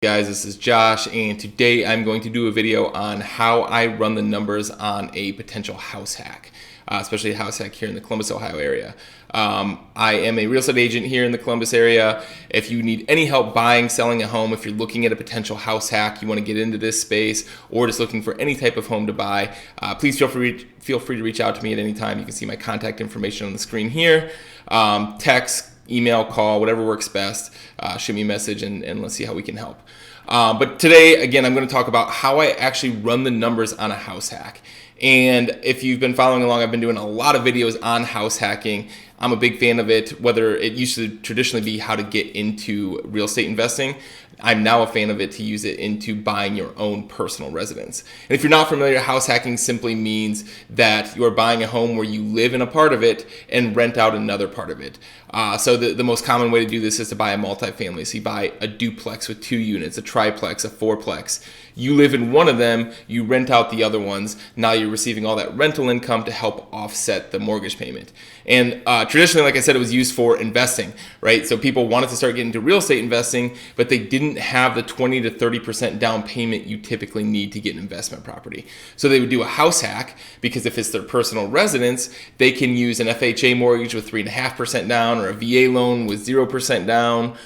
Guys, this is Josh, and today I'm going to do a video on how I run the numbers on a potential house hack, especially a house hack here in the Columbus, Ohio area. I am a real estate agent here in the Columbus area. If you need any help buying, selling a home, if you're looking at a potential house hack, you want to get into this space, or just looking for any type of home to buy, please feel free to reach out to me at any time. You can see my contact information on the screen here. Text, email, call, whatever works best. Shoot me a message and let's see how we can help. But today, again, I'm going to talk about how I actually run the numbers on a house hack. And if you've been following along, I've been doing a lot of videos on house hacking. I'm a big fan of it, whether it used to traditionally be how to get into real estate investing. I'm now a fan of it to use it into buying your own personal residence. And if you're not familiar, house hacking simply means that you're buying a home where you live in a part of it and rent out another part of it. So the most common way to do this is to buy a multifamily. So you buy a duplex with 2 units, a triplex, a fourplex. You live in one of them, you rent out the other ones. Now you're receiving all that rental income to help offset the mortgage payment. And traditionally, like I said, it was used for investing, right? So people wanted to start getting into real estate investing, but they didn't have the 20 to 30% down payment you typically need to get an investment property. So they would do a house hack, because if it's their personal residence, they can use an FHA mortgage with 3.5% down, or a VA loan with 0% down.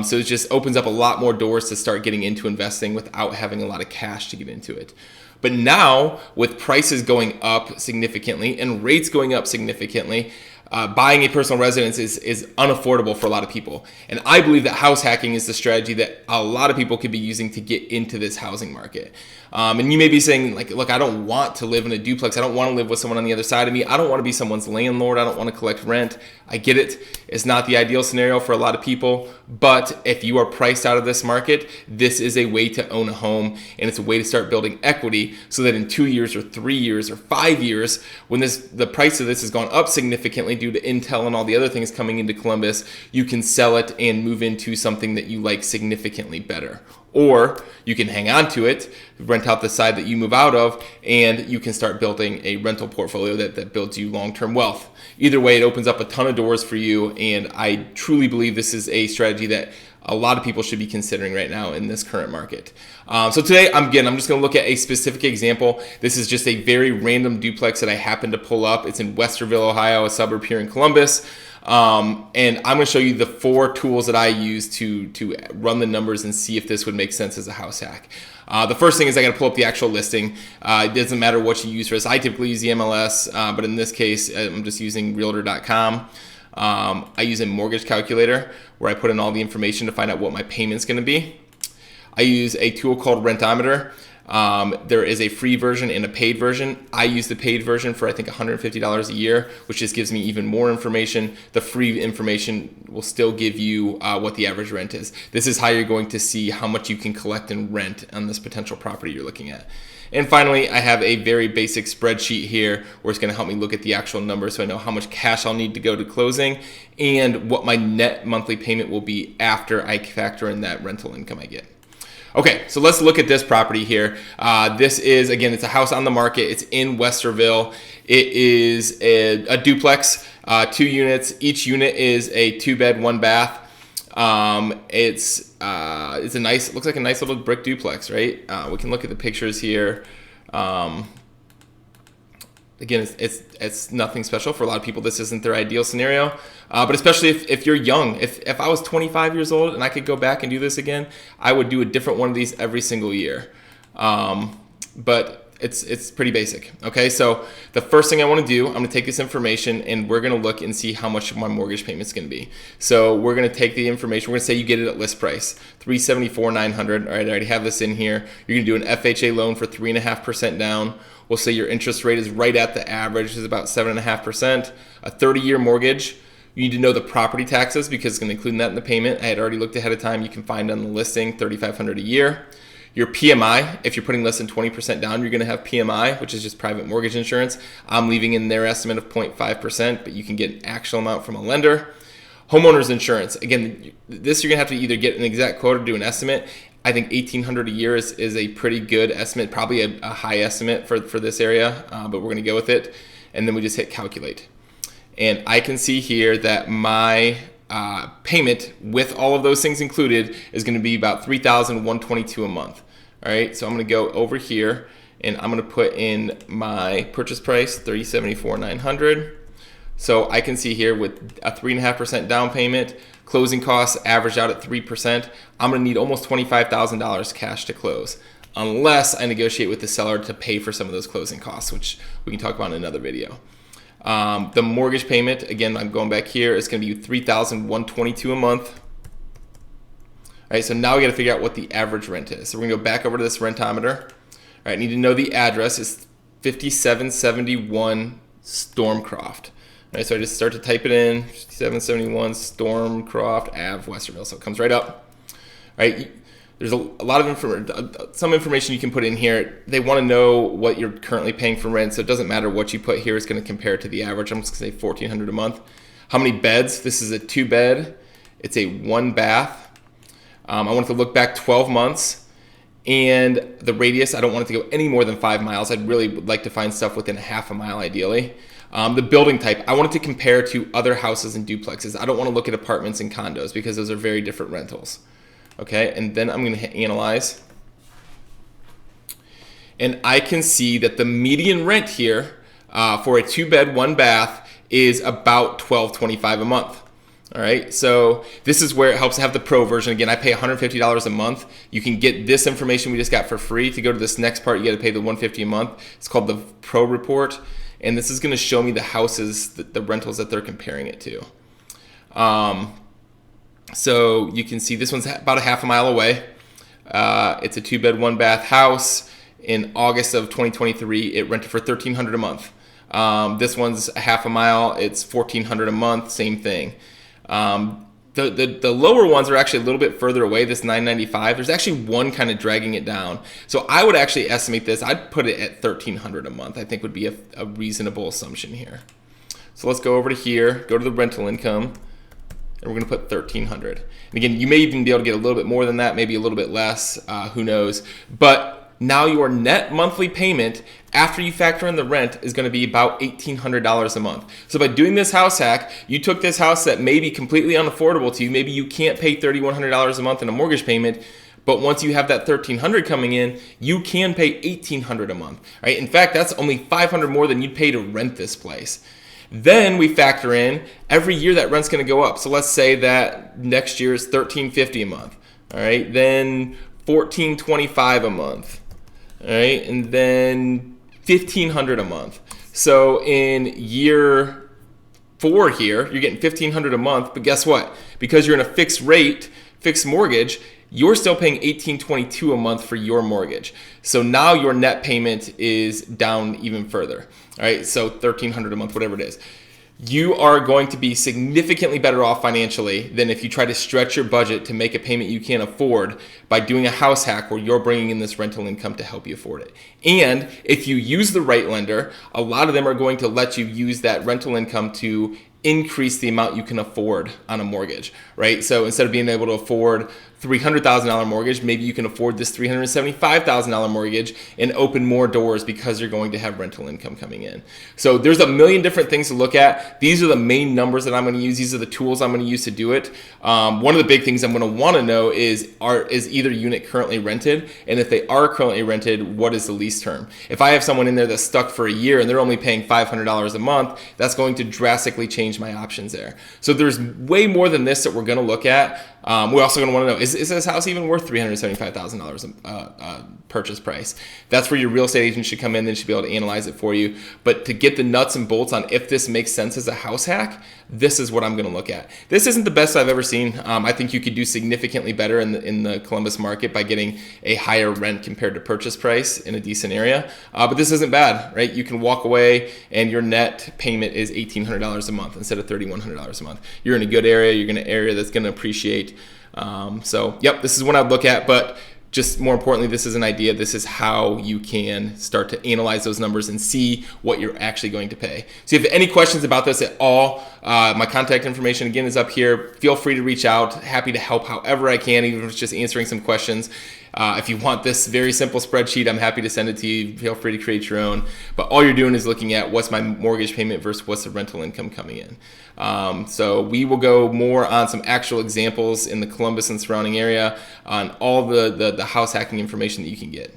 So it just opens up a lot more doors to start getting into investing without having a lot of cash to get into it. But now, with prices going up significantly and rates going up significantly, buying a personal residence is unaffordable for a lot of people. And I believe that house hacking is the strategy that a lot of people could be using to get into this housing market. And you may be saying, like, look, I don't want to live in a duplex. I don't want to live with someone on the other side of me. I don't want to be someone's landlord. I don't want to collect rent. I get it. It's not the ideal scenario for a lot of people. But if you are priced out of this market, this is a way to own a home, and it's a way to start building equity so that in 2 years or 3 years or 5 years, when the price of this has gone up significantly due to Intel and all the other things coming into Columbus, you can sell it and move into something that you like significantly better. Or you can hang on to it, rent out the side that you move out of, and you can start building a rental portfolio that builds you long-term wealth. Either way, it opens up a ton of doors for you, and I truly believe this is a strategy that a lot of people should be considering right now in this current market. So today, I'm just going to look at a specific example. This is just a very random duplex that I happened to pull up. It's in Westerville, Ohio, a suburb here in Columbus. And I'm going to show you the 4 tools that I use to run the numbers and see if this would make sense as a house hack. The first thing is I got to pull up the actual listing. It doesn't matter what you use for this. I typically use the MLS, but in this case, I'm just using realtor.com. I use a mortgage calculator where I put in all the information to find out what my payment's going to be. I use a tool called Rentometer. There is a free version and a paid version. I use the paid version for I think $150 a year, which just gives me even more information. The free information will still give you what the average rent is. This is how you're going to see how much you can collect in rent on this potential property you're looking at. And finally, I have a very basic spreadsheet here where it's going to help me look at the actual numbers so I know how much cash I'll need to go to closing and what my net monthly payment will be after I factor in that rental income I get. Okay, so let's look at this property here. This is, again, it's a house on the market. It's in Westerville. It is a duplex, 2 units. Each unit is a 2-bed, 1-bath. It's a nice, looks like a nice little brick duplex, right? We can look at the pictures here. Again, it's nothing special. For a lot of people, this isn't their ideal scenario. But especially if you're young. If I was 25 years old and I could go back and do this again, I would do a different one of these every single year. But it's pretty basic. Okay, so the first thing I want to do, I'm going to take this information and we're going to look and see how much my mortgage payment is going to be. So we're going to take the information. We're going to say you get it at list price, $374,900. All right, I already have this in here. You're going to do an FHA loan for 3.5% down. We'll say your interest rate is right at the average, which is about 7.5%. A 30-year mortgage. You need to know the property taxes because it's going to include that in the payment. I had already looked ahead of time. You can find on the listing $3,500 a year. Your PMI, if you're putting less than 20% down, you're going to have PMI, which is just private mortgage insurance. I'm leaving in their estimate of 0.5%, but you can get an actual amount from a lender. Homeowner's insurance. Again, this you're going to have to either get an exact quote or do an estimate. I think $1,800 a year is a pretty good estimate, probably a high estimate for this area, but we're going to go with it. And then we just hit calculate. And I can see here that my payment with all of those things included is going to be about $3,122 a month. All right, so I'm going to go over here and I'm going to put in my purchase price, $374,900. So I can see here with a 3.5% down payment, closing costs averaged out at 3%, I'm going to need almost $25,000 cash to close, unless I negotiate with the seller to pay for some of those closing costs, which we can talk about in another video. The mortgage payment, again, I'm going back here, it's going to be $3,122 a month. All right, so now we got to figure out what the average rent is. So we're going to go back over to this rentometer. All right, I need to know the address is 5771 Stormcroft. All right, so I just start to type it in, 5771 Stormcroft Ave, Westerville. So it comes right up. All right, there's a lot of some information you can put in here. They want to know what you're currently paying for rent, so it doesn't matter what you put here. It's going to compare to the average. I'm just going to say $1,400 a month. How many beds? This is a 2-bed. It's a 1-bath. I want it to look back 12 months. And the radius, I don't want it to go any more than 5 miles. I'd really like to find stuff within a half a mile, ideally. The building type, I want it to compare to other houses and duplexes. I don't want to look at apartments and condos because those are very different rentals. Okay, and then I'm going to hit analyze. And I can see that the median rent here for a 2-bed, 1-bath is about $1,225 a month. All right, so this is where it helps to have the pro version. Again, I pay $150 a month. You can get this information we just got for free. To go to this next part, you got to pay the $150 a month. It's called the pro report, and this is going to show me the houses, the rentals that they're comparing it to. So you can see this one's about a half a mile away. It's a 2-bed, 1-bath house. In August of 2023, it rented for $1,300 a month. This one's a half a mile. It's $1,400 a month. Same thing. The lower ones are actually a little bit further away, this $995. There's actually one kind of dragging it down. So I would actually estimate this. I'd put it at $1,300 a month. I think would be a reasonable assumption here. So let's go over to here, go to the rental income, and we're going to put $1,300. And again, you may even be able to get a little bit more than that, maybe a little bit less, who knows. But now your net monthly payment after you factor in the rent is going to be about $1,800 a month. So by doing this house hack, you took this house that may be completely unaffordable to you. Maybe you can't pay $3,100 a month in a mortgage payment, but once you have that $1,300 coming in, you can pay $1,800 a month. Right? In fact, that's only $500 more than you'd pay to rent this place. Then we factor in every year that rent's going to go up. So let's say that next year is $1,350 a month. All right, then $1,425 a month. All right, and then $1,500 a month. So in year 4 here, you're getting $1,500 a month, but guess what? Because you're in a fixed rate, fixed mortgage, you're still paying $1,822 a month for your mortgage. So now your net payment is down even further. All right, so $1,300 a month, whatever it is. You are going to be significantly better off financially than if you try to stretch your budget to make a payment you can't afford by doing a house hack where you're bringing in this rental income to help you afford it. And if you use the right lender, a lot of them are going to let you use that rental income to increase the amount you can afford on a mortgage, right? So instead of being able to afford $300,000 mortgage, maybe you can afford this $375,000 mortgage and open more doors because you're going to have rental income coming in. So there's a million different things to look at. These are the main numbers that I'm going to use. These are the tools I'm going to use to do it. One of the big things I'm going to want to know is either unit currently rented? And if they are currently rented, what is the lease term? If I have someone in there that's stuck for a year and they're only paying $500 a month, that's going to drastically change my options there. So there's way more than this that we're going to look at. We're also going to want to know, is this house even worth $375,000 purchase price? That's where your real estate agent should come in and should be able to analyze it for you. But to get the nuts and bolts on if this makes sense as a house hack, this is what I'm going to look at. This isn't the best I've ever seen. I think you could do significantly better in the Columbus market by getting a higher rent compared to purchase price in a decent area. But this isn't bad, right? You can walk away and your net payment is $1,800 a month instead of $3,100 a month. You're in a good area. You're in an area that's going to appreciate. So, yep, this is what I'd look at, but just more importantly, this is an idea. This is how you can start to analyze those numbers and see what you're actually going to pay. So if you have any questions about this at all, My contact information again is up here. Feel free to reach out. Happy to help however I can, even if it's just answering some questions. If you want this very simple spreadsheet, I'm happy to send it to you. Feel free to create your own. But all you're doing is looking at what's my mortgage payment versus what's the rental income coming in. So we will go more on some actual examples in the Columbus and surrounding area on all the house hacking information that you can get.